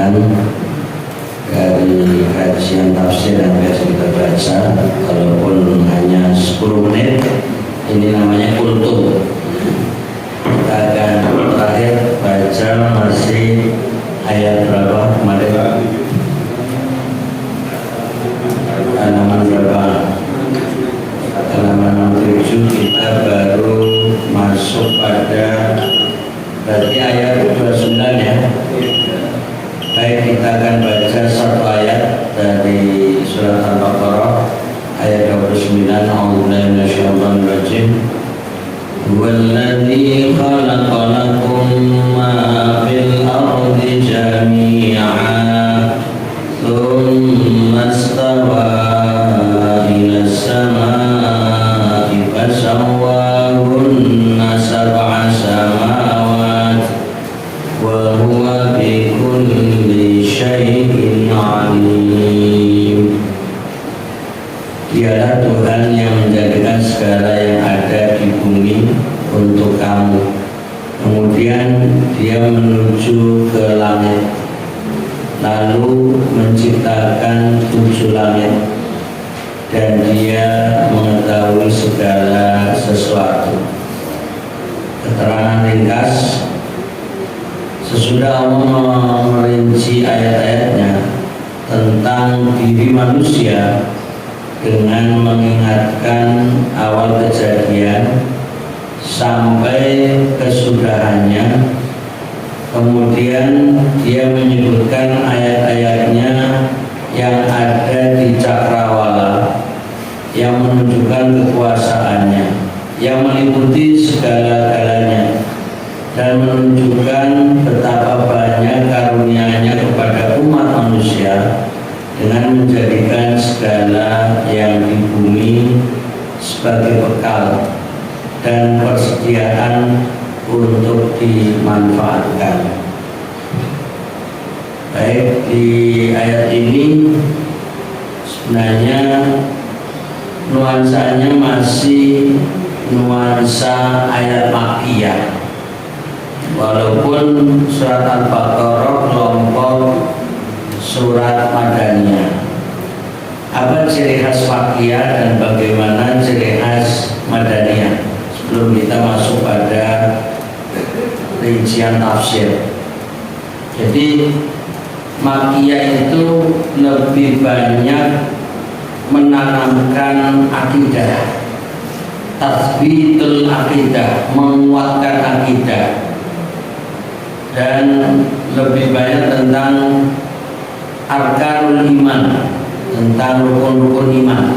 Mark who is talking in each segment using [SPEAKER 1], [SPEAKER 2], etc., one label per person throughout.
[SPEAKER 1] lanjutan dari kajian tafsir yang biasa kita baca, walaupun hanya 10 menit. Ini namanya kultum. Kita akan terakhir baca masih ayat berapa kemarin? Halaman berapa? Halaman 67. Kita baru masuk pada berarti ayat 29 ya. Baik, kita akan baca satu ayat dari surat Al-Baqarah ayat 29. A'udzubillahi minasyaitonir rajim. Huwallazi khalaqa lakum ma fil ardi jami'an tsumma istawa ila as-samaa'i fasawwahunna sab'a samawat wa huwa bikulli syai'in 'alim. Dialah Tuhan yang menjadikan segala yang ada di bumi untuk kamu. Kemudian Dia menuju ke langit, lalu menciptakan 7 langit, dan Dia mengetahui segala sesuatu. Keterangan ringkas: sesudah Allah merinci ayat-ayatnya tentang diri manusia dengan mengingatkan awal kejadian sampai kesudahannya, kemudian Dia menyebutkan ayat-ayatnya yang ada di cakrawala yang menunjukkan kekuasaannya yang meliputi segala-galanya dan menunjukkan betapa banyak karunia-Nya kepada umat manusia dengan menjadikan segala yang di bumi sebagai bekal dan persediaan untuk dimanfaatkan. Baik, di ayat ini sebenarnya nuansanya masih nuansa ayat Makkiyah, walaupun surat Al-Baqarah kelompok surat Madaniyah. Apa ciri khas Makkiyah dan bagaimana ciri khas Madaniyah? Sebelum kita masuk pada rincian tafsir. Jadi Makkiyah itu lebih banyak menanamkan akidah, tathbitul akidah, menguatkan akidah, dan lebih banyak tentang arkanul iman, tentang rukun-rukun iman.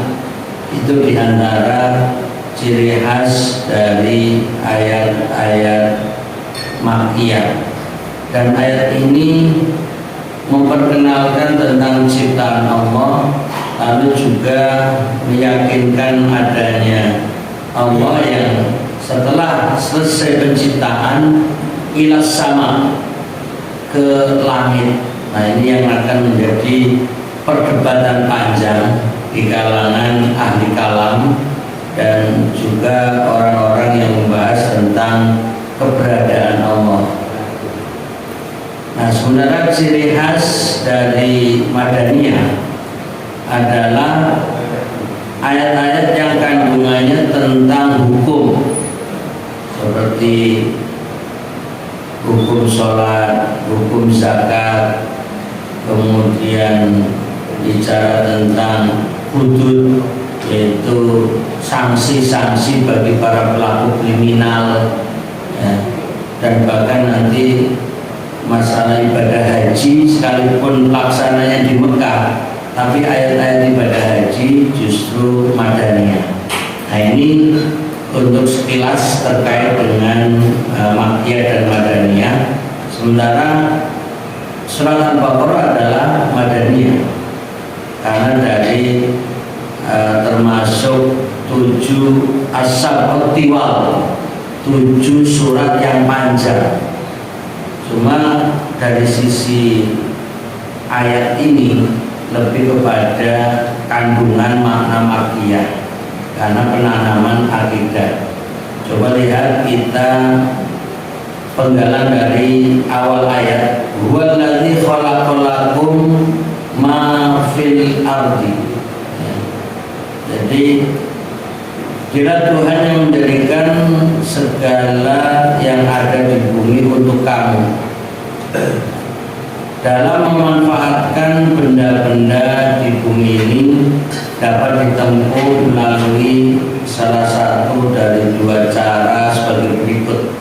[SPEAKER 1] Itu diantara ciri khas dari ayat-ayat Makkiyah. Dan ayat ini memperkenalkan tentang ciptaan Allah, lalu juga meyakinkan adanya Allah yang setelah selesai penciptaan ilas sama, ke langit. Nah, ini yang akan menjadi perdebatan panjang di kalangan ahli kalam dan juga orang-orang yang membahas tentang keberadaan Allah. Nah, sebenarnya ciri khas dari Madaniyah adalah ayat-ayat yang kandungannya tentang hukum, seperti hukum sholat, hukum zakat, kemudian bicara tentang hudud, yaitu sanksi-sanksi bagi para pelaku kriminal, ya. Dan bahkan nanti masalah ibadah haji, sekalipun pelaksananya di Mekah, tapi ayat-ayat ibadah haji justru Madaniyah. Nah, ini untuk sekilas terkait dengan Makkiyah dan Madaniyah. Sementara surat Al-Baqarah adalah Madaniyah karena dari termasuk 7 as-sab'ut tiwal, 7 surat yang panjang. Cuma dari sisi ayat ini lebih kepada kandungan makna Makkiyah karena penanaman akidah. Coba lihat kita penggalan dari awal ayat. Huwallazi khalaqal ardi. Jadi kira Tuhan yang menjadikan segala yang ada di bumi untuk kamu. Dalam memanfaatkan benda-benda di bumi ini dapat ditempuh melalui salah satu dari dua cara sebagai berikut.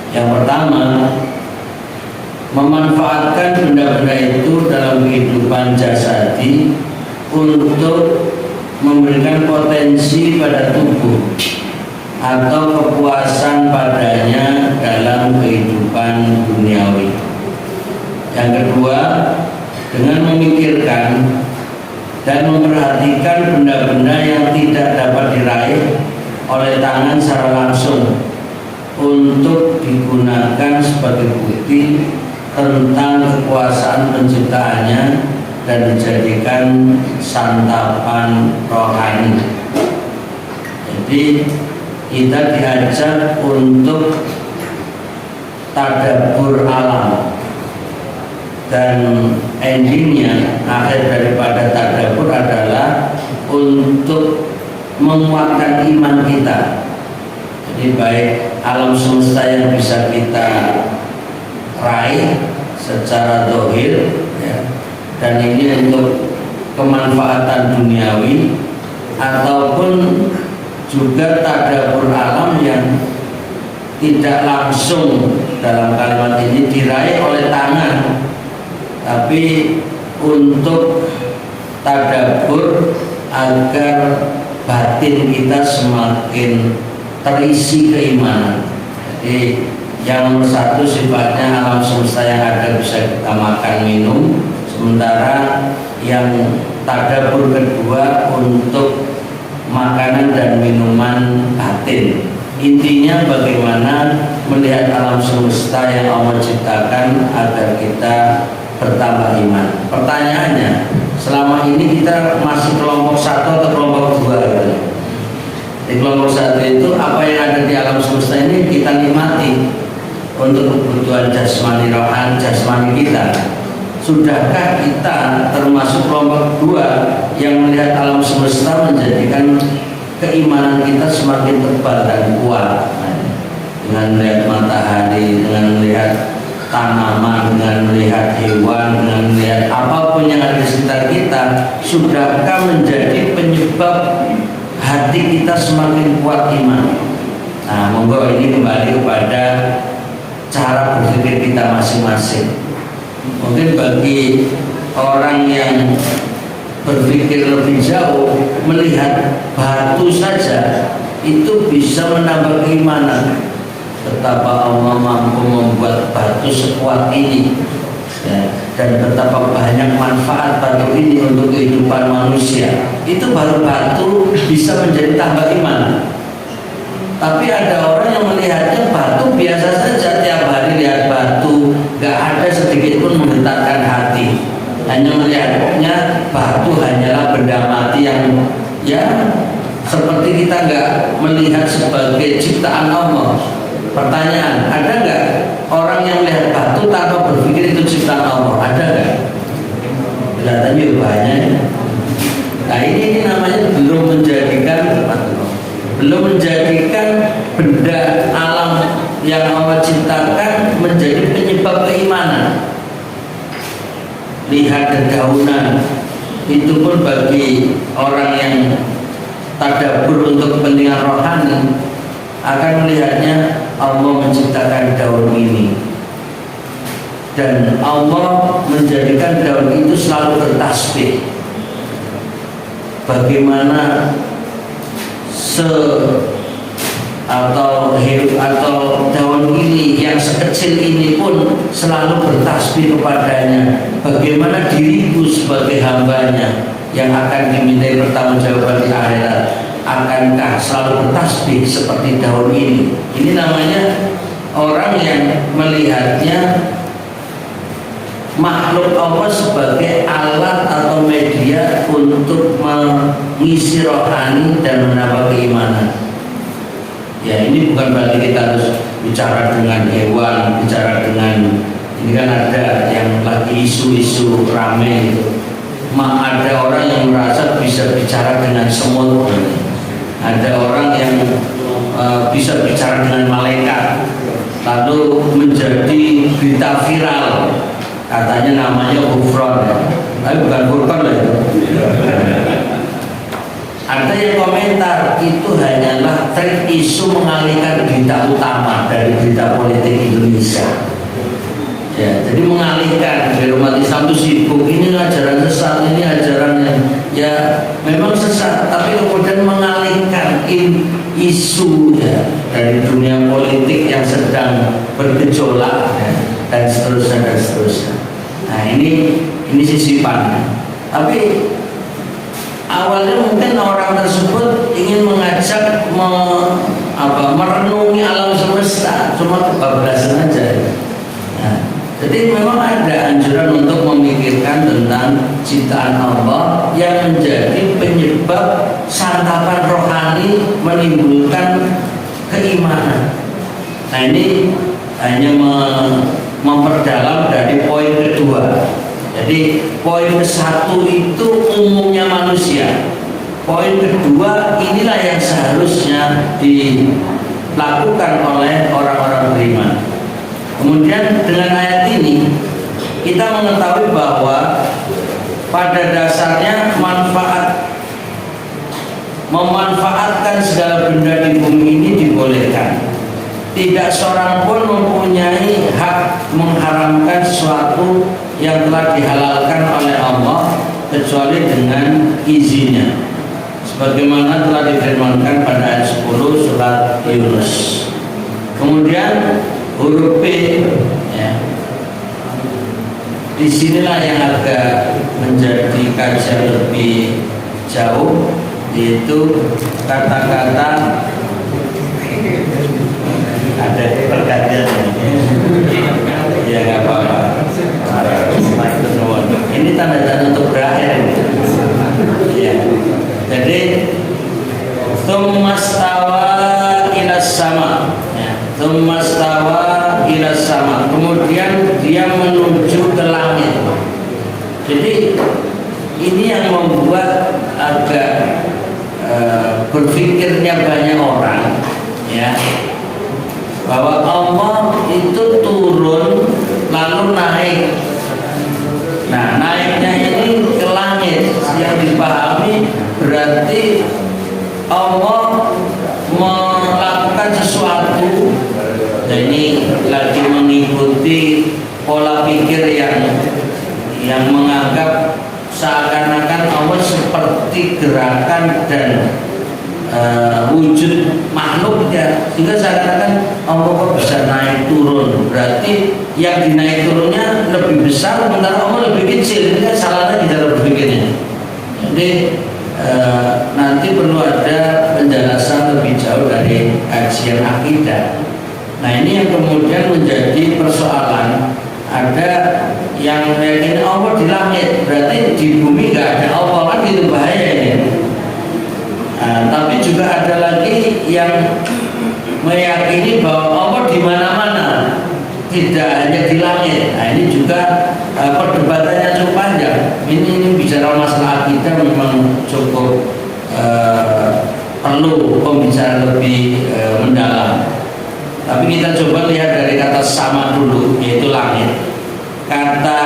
[SPEAKER 1] Yang pertama, memanfaatkan benda-benda itu dalam kehidupan jasadi untuk memberikan potensi pada tubuh atau kepuasan padanya dalam kehidupan duniawi. Yang kedua, dengan memikirkan dan memperhatikan benda-benda yang tidak dapat diraih oleh tangan secara langsung untuk digunakan sebagai bukti tentang kekuasaan penciptaannya dan dijadikan santapan rohani. Jadi kita diajak untuk tadabbur alam, dan endingnya akhir daripada tadabbur adalah untuk menguatkan iman kita. Jadi baik alam semesta yang bisa kita raih secara zahir, ya, dan ini untuk kemanfaatan duniawi, ataupun juga tadabbur alam yang tidak langsung dalam kalimat ini diraih oleh tangan, tapi untuk tadabbur agar batin kita semakin terisi keimanan. Jadi yang nomor satu sifatnya alam semesta yang ada bisa kita makan minum, sementara yang tadabbur kedua untuk makanan dan minuman batin. Intinya bagaimana melihat alam semesta yang Allah ciptakan agar kita bertambah iman. Pertanyaannya, selama ini kita masih kelompok satu atau kelompok dua gitu? Di kelompok satu itu apa yang ada di alam semesta ini kita nikmati untuk kebutuhan jasmani rohani jasmani kita. Sudahkah kita termasuk kelompok dua yang melihat alam semesta menjadikan keimanan kita semakin tebal dan kuat, dengan melihat matahari, dengan melihat tanaman, dengan melihat hewan, dengan melihat apapun yang ada di sekitar kita? Sudahkah menjadi penyebab hati kita semakin kuat iman? Nah, monggo ini kembali kepada cara berpikir kita masing-masing. Mungkin bagi orang yang berpikir lebih jauh, melihat batu saja itu bisa menambah keimanan. Betapa Allah mampu membuat batu sekuat ini, ya, dan betapa banyak manfaat batu ini untuk kehidupan manusia. Itu baru batu bisa menjadi tambah iman. Tapi ada orang yang melihatnya batu biasa saja, tiap hari lihat batu, gak ada sedikit pun menggetarkan hati. Hanya melihatnya batu hanyalah benda mati yang, ya, seperti kita gak melihat sebagai ciptaan Allah. Pertanyaan, ada gak orang yang melihat batu tanpa berpikir itu ciptaan Allah? Ada gak? Kelihatannya banyak. Nah, ini namanya belum menjadikan benda alam yang Allah ciptakan menjadi penyebab keimanan. Lihat dedaunan, itu pun bagi orang yang tadabbur untuk kepentingan rohani akan melihatnya Allah menciptakan daun ini, dan Allah menjadikan daun itu selalu bertasbih. Bagaimana atau daun ini yang sekecil ini pun selalu bertasbih kepadanya. Bagaimana diriku sebagai hambanya yang akan dimintai pertanggungjawaban di akhirat, akankah selalu bertasbih seperti daun ini? Ini namanya orang yang melihatnya makhluk Allah sebagai alat atau media untuk mengisi rohani dan menambah keimanan. Ya, ini bukan berarti kita harus bicara dengan hewan, bicara dengan, ini kan ada yang lagi isu-isu rame gitu. ada orang yang merasa bisa bicara dengan semut, ada orang yang bisa bicara dengan malaikat, lalu menjadi berita viral, katanya namanya Ghufran, tapi bukan Furqan lah itu. Ada yang komentar itu hanyalah trik isu mengalihkan berita utama dari berita politik Indonesia. Ya, jadi mengalihkan dari umat Islam itu sibuk, ini ajaran sesat, ini ajaran yang ya memang sesat, tapi kemudian mengalihkan isu ya, dari dunia politik yang sedang bergejolak ya, dan seterusnya dan seterusnya. Nah ini sisipannya. Tapi awalnya mungkin orang tersebut ingin mengajak merenungi alam semesta, cuma kebablasan aja. Nah, jadi memang ada anjuran untuk memikirkan tentang ciptaan Allah yang menjadi penyebab santapan rohani menimbulkan keimanan. Nah ini hanya memperdalam dari poin kedua. Jadi poin ke-1 itu umumnya manusia. Poin kedua inilah yang seharusnya dilakukan oleh orang-orang beriman. Kemudian dengan ayat ini kita mengetahui bahwa pada dasarnya memanfaatkan segala benda di bumi ini dibolehkan. Tidak seorang pun mempunyai hak mengharamkan sesuatu yang telah dihalalkan oleh Allah kecuali dengan izinnya, sebagaimana telah difirmankan pada ayat 10 surat Yunus. Kemudian huruf P ya, disinilah yang agak menjadi kajian lebih jauh, yaitu kata-kata ada pergantian ya nggak apa-apa. Ini tanda-tanda untuk berakhir ini. Ya. Jadi tsummastawa ilas sama ya. Tsummastawa ilas sama, kemudian dia menuju ke langit. Jadi ini yang membuat agak berpikirnya banyak orang ya, bahwa Allah itu turun lalu naik. Nah naiknya ini ke langit, yang dipahami berarti Allah melakukan sesuatu. Dan ini lagi mengikuti pola pikir yang menganggap seakan-akan Allah seperti gerakan dan wujud makhluknya, sehingga seakan-akan Allah kok bisa naik turun, berarti yang dinaik turunnya lebih besar sementara Allah lebih kecil. Ini kan salah lagi cara berpikirnya. Jadi nanti perlu ada penjelasan lebih jauh dari kajian akidah. Nah ini yang kemudian menjadi persoalan. Ada yang meyakini Allah di langit, berarti di bumi nggak ada Allah, kan itu bahaya ini. Tapi juga ada lagi yang meyakini bahwa Allah di mana-mana, tidak hanya di langit. Nah ini juga perdebatannya cukup panjang. Ini bicara masalah akidah memang cukup perlu pembicaraan lebih mendalam. Tapi kita coba lihat dari kata sama dulu, yaitu langit. Kata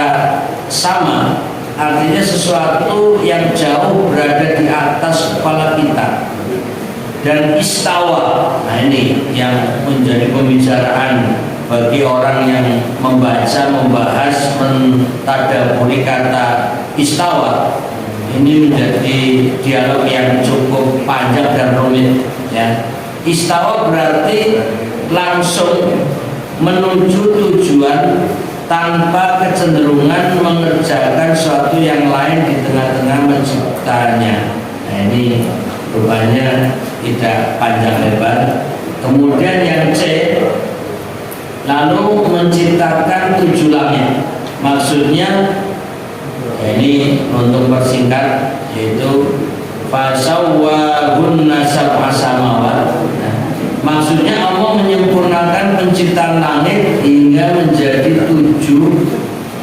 [SPEAKER 1] sama artinya sesuatu yang jauh berada di atas kepala kita. Dan istawa, nah ini yang menjadi pembicaraan bagi orang yang membaca, membahas, mentadaburi kata istawa. Ini menjadi dialog yang cukup panjang dan rumit ya. Istawa berarti langsung menuju tujuan tanpa kecenderungan mengerjakan sesuatu yang lain di tengah-tengah menciptanya. Nah ini rupanya tidak panjang lebar. Kemudian yang C, lalu menciptakan 7 langit. Maksudnya ini untuk persingkat, yaitu fasawwahunna sab'a samawat. Maksudnya Allah menyempurnakan penciptaan langit hingga menjadi 7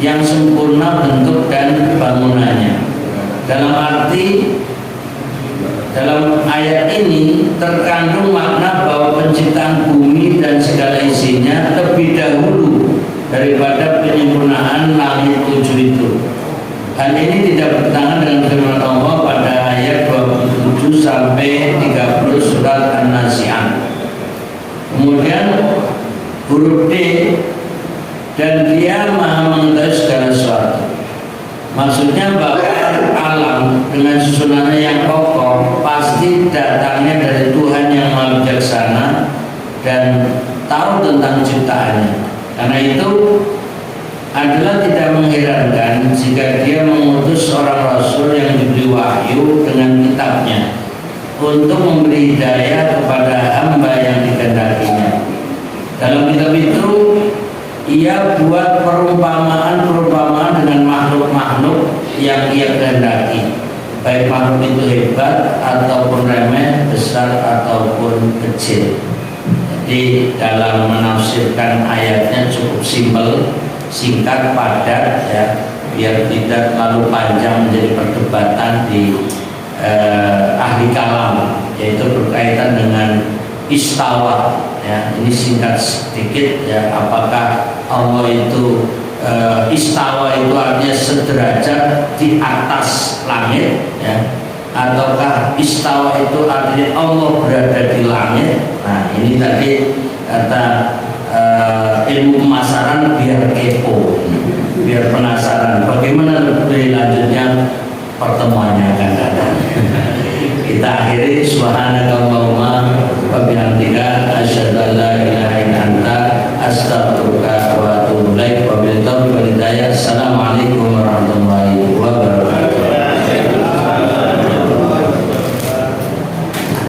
[SPEAKER 1] yang sempurna bentuk dan bangunannya. Dalam arti dalam ayat ini terkandung makna bahwa penciptaan bumi dan segala isinya lebih dahulu daripada penyempurnaan langit 7 itu. Hal ini tidak bertentangan dengan firman Allah pada ayat 27 sampai 30 surat An-Nazi'at. Kemudian huruf D, dan Dia Maha mengetahui segala sesuatu. Maksudnya bahwa alam dengan susunannya yang kokoh pasti datangnya dari Tuhan yang Maha Bijaksana dan tahu tentang ciptaannya. Karena itu adalah tidak mengherankan jika Dia mengutus seorang rasul yang diberi wahyu dengan kitabnya untuk memberi hidayah kepada hamba yang dikehendakinya. Dalam kitab itu Ia buat perumpamaan-perumpamaan dengan makhluk-makhluk yang Ia kehendaki, baik makhluk itu hebat ataupun remeh, besar ataupun kecil. Jadi dalam menafsirkan ayatnya cukup simpel, singkat, padat, ya, biar tidak terlalu panjang menjadi perdebatan di ahli kalam, yaitu berkaitan dengan istawa. Ya, ini singkat sedikit, ya, apakah Allah itu istawa itu artinya sederajat di atas langit, ya, ataukah istawa itu artinya Allah berada di langit. Nah, ini tadi kata ilmu pemasaran biar kepo, biar penasaran bagaimana lebih lanjutnya pertemuannya akan datang. Kita akhiri subhanakallahumma wa bihamdika asyhadu an la ilaha illa anta astaghfiruka wa atubu ilaik.